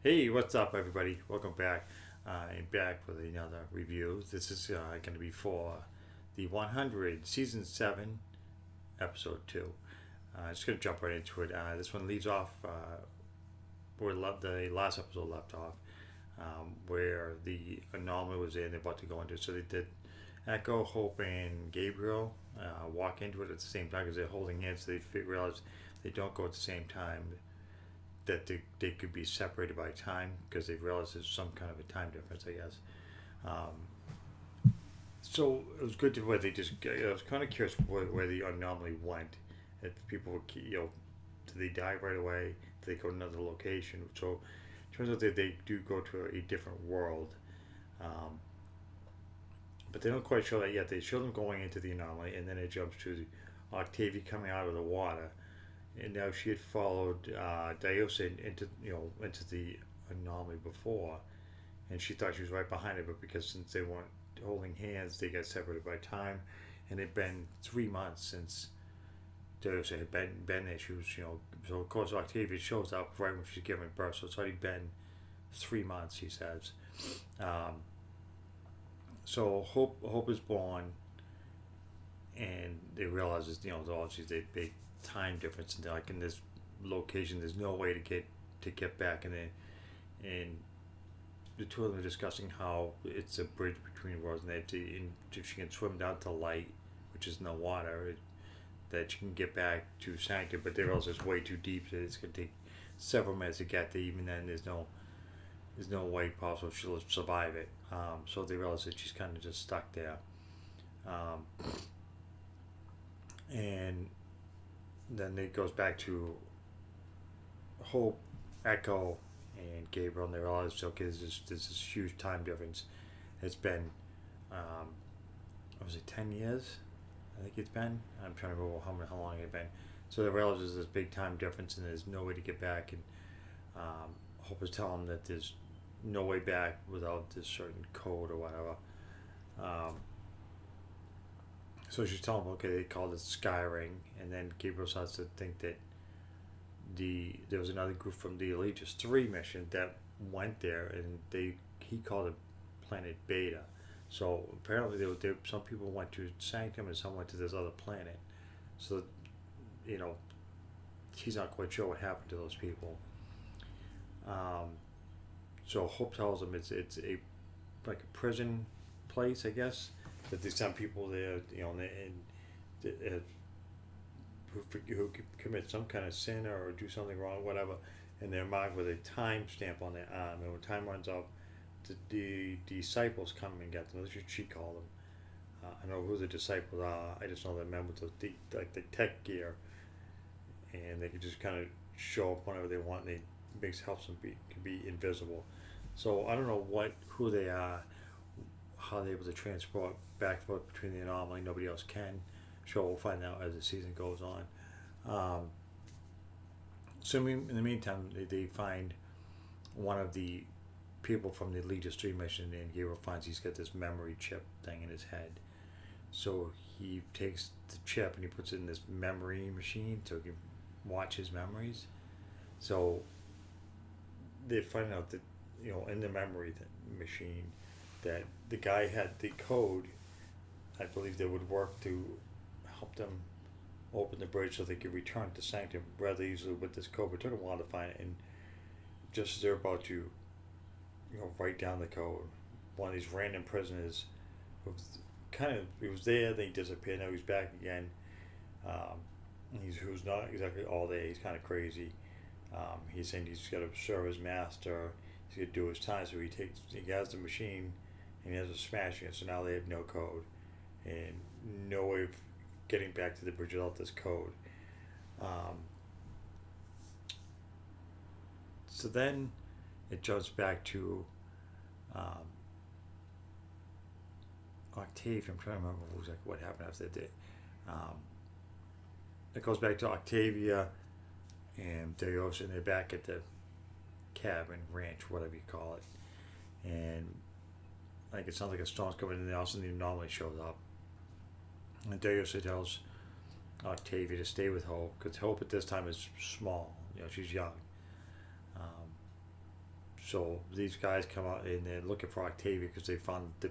Hey, what's up, everybody? Welcome back. I'm back with another review. This is going to be for the 100, Season 7, Episode 2. Just going to jump right into it. This one leads off where the last episode left off, where the anomaly was in, they're about to go into. So they did Echo, Hope, and Gabriel walk into it at the same time because they're holding hands. So they realize they don't go at the same time, that they could be separated by time because they realized there's some kind of a time difference, I guess. So it was good to where they just. I was kind of curious where the anomaly went. If people were, did they die right away? Did they go to another location? So it turns out that they do go to a different world, um, but they don't quite show that yet. They show them going into the anomaly, and then it jumps to Octavia coming out of the water, and now she had followed Diosin into the anomaly before, and she thought she was right behind it, but because since they weren't holding hands, they got separated by time, and it'd been 3 months since Diosin had been there. She was, so of course Octavia shows up right when she's giving birth, so it's already been 3 months, he says. Um, so Hope is born, and they realize she's a big time difference, and like in this location there's no way to get back, and then and the two of them are discussing how it's a bridge between worlds, and if she can swim down to light, which is in the water, that she can get back to Sanctum, but they realize it's way too deep, so it's going to take several minutes to get there. Even then there's no way possible she'll survive it. So they realize that she's kind of just stuck there, um, and then it goes back to Hope, Echo, and Gabriel, and they realize, okay, there's this huge time difference. It's been, what was it, 10 years? I think it's been. I'm trying to remember how long it's been. So they realize there's this big time difference, and there's no way to get back. And Hope is telling them that there's no way back without this certain code or whatever. Um, so she's telling them, okay, they called it Skyring, and then Gabriel starts to think that there was another group from the Aegis 3 mission that went there, and he called it Planet Beta. So apparently some people went to Sanctum and some went to this other planet. So you know he's not quite sure what happened to those people. Um, so Hope tells him it's a like a prison place, I guess, that there's some people there, and who commit some kind of sin or do something wrong, whatever, and they're marked with a time stamp on their arm. And when time runs out, the disciples come and get them. That's what she called them. I know who the disciples are. I just know they're men with the tech gear, and they can just kind of show up whenever they want. And it helps them be invisible. So I don't know who they are, how they're able to transport back and forth between the anomaly. Nobody else can. Sure, we'll find out as the season goes on. So in the meantime, they find one of the people from the Aegis 3 mission, and Gabriel finds he's got this memory chip thing in his head. So he takes the chip and he puts it in this memory machine so he can watch his memories. So they find out that, in the memory machine, that the guy had the code, I believe, that would work to help them open the bridge so they could return to Sanctum rather easily with this code. But it took them a while to find it, and just as they're about to, write down the code, one of these random prisoners he was there, then he disappeared, now he's back again. Who's not exactly all there, he's kind of crazy. He's saying he's got to serve his master, he's got to do his time, so he has the machine, and he has to smash it, so now they have no code, and no way of getting back to the bridge without this code. So then it jumps back to Octavia. I'm trying to remember exactly what happened after that. Um, it goes back to Octavia and Deos, and they're back at the cabin, ranch, whatever you call it. And like it sounds like a storm's coming in, and also the anomaly shows up. And Deos tells Octavia to stay with Hope, because Hope at this time is small. She's young. Um, So these guys come out and they're looking for Octavia because they found the.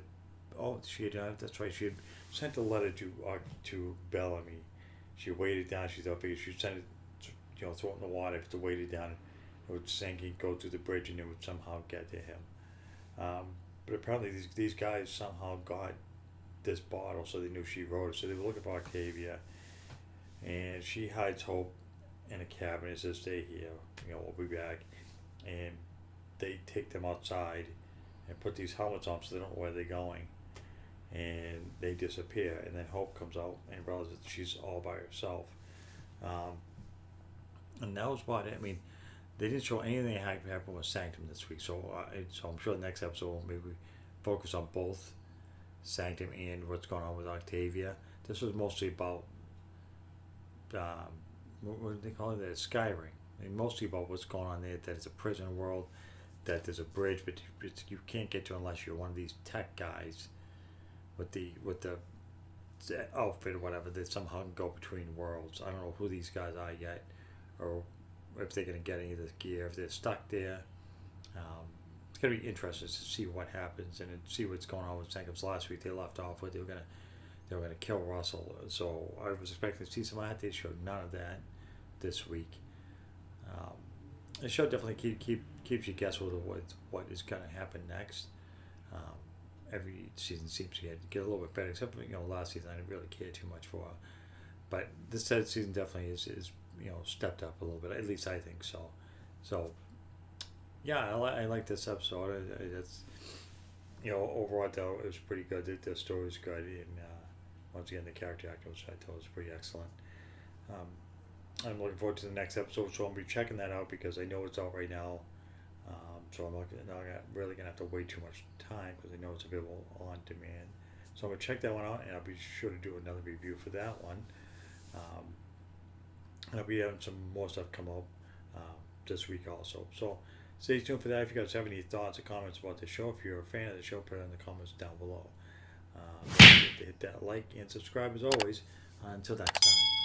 Oh, she had. That's right. She had sent a letter to Bellamy. She weighed it down. She thought because she sent it, throw it in the water. If it weighed it down, it would sink. He'd go through the bridge and it would somehow get to him. But apparently these guys somehow got this bottle, so they knew she wrote it. So they were looking for Octavia, and she hides Hope in a cabin and says, "Stay here. We'll be back." And they take them outside and put these helmets on so they don't know where they're going. And they disappear. And then Hope comes out and realizes that she's all by herself. Um, and that was about it. I mean, they didn't show anything that happened with Sanctum this week. So I'm sure the next episode will maybe focus on both Sanctum and what's going on with Octavia. This was mostly about, what do they call it? The Skyring. I mean, mostly about what's going on there, that it's a prison world, that there's a bridge, but you can't get to unless you're one of these tech guys with the outfit or whatever that somehow can go between worlds. I don't know who these guys are yet, or if they're going to get any of this gear, if they're stuck there. It's going to be interesting to see what happens and see what's going on with Sanctum's. Last week they left off with they were going to kill Russell, so I was expecting to see some of that. They showed none of that this week. The show definitely keeps you guessing with what is going to happen next. Every season seems to get a little bit better, except for last season I didn't really care too much for, but this third season definitely is stepped up a little bit. At least I think so. So yeah, I like this episode. It's overall though it was pretty good. The story was good, and once again the character acting I thought was pretty excellent. I'm looking forward to the next episode, so I'll be checking that out because I know it's out right now. So I'm not really gonna have to wait too much time because I know it's available on demand. So I'm gonna check that one out, and I'll be sure to do another review for that one. And I'll be having some more stuff come up this week also. So stay tuned for that. If you guys have any thoughts or comments about the show, if you're a fan of the show, put it in the comments down below. Don't forget to hit that like and subscribe as always. Until next time.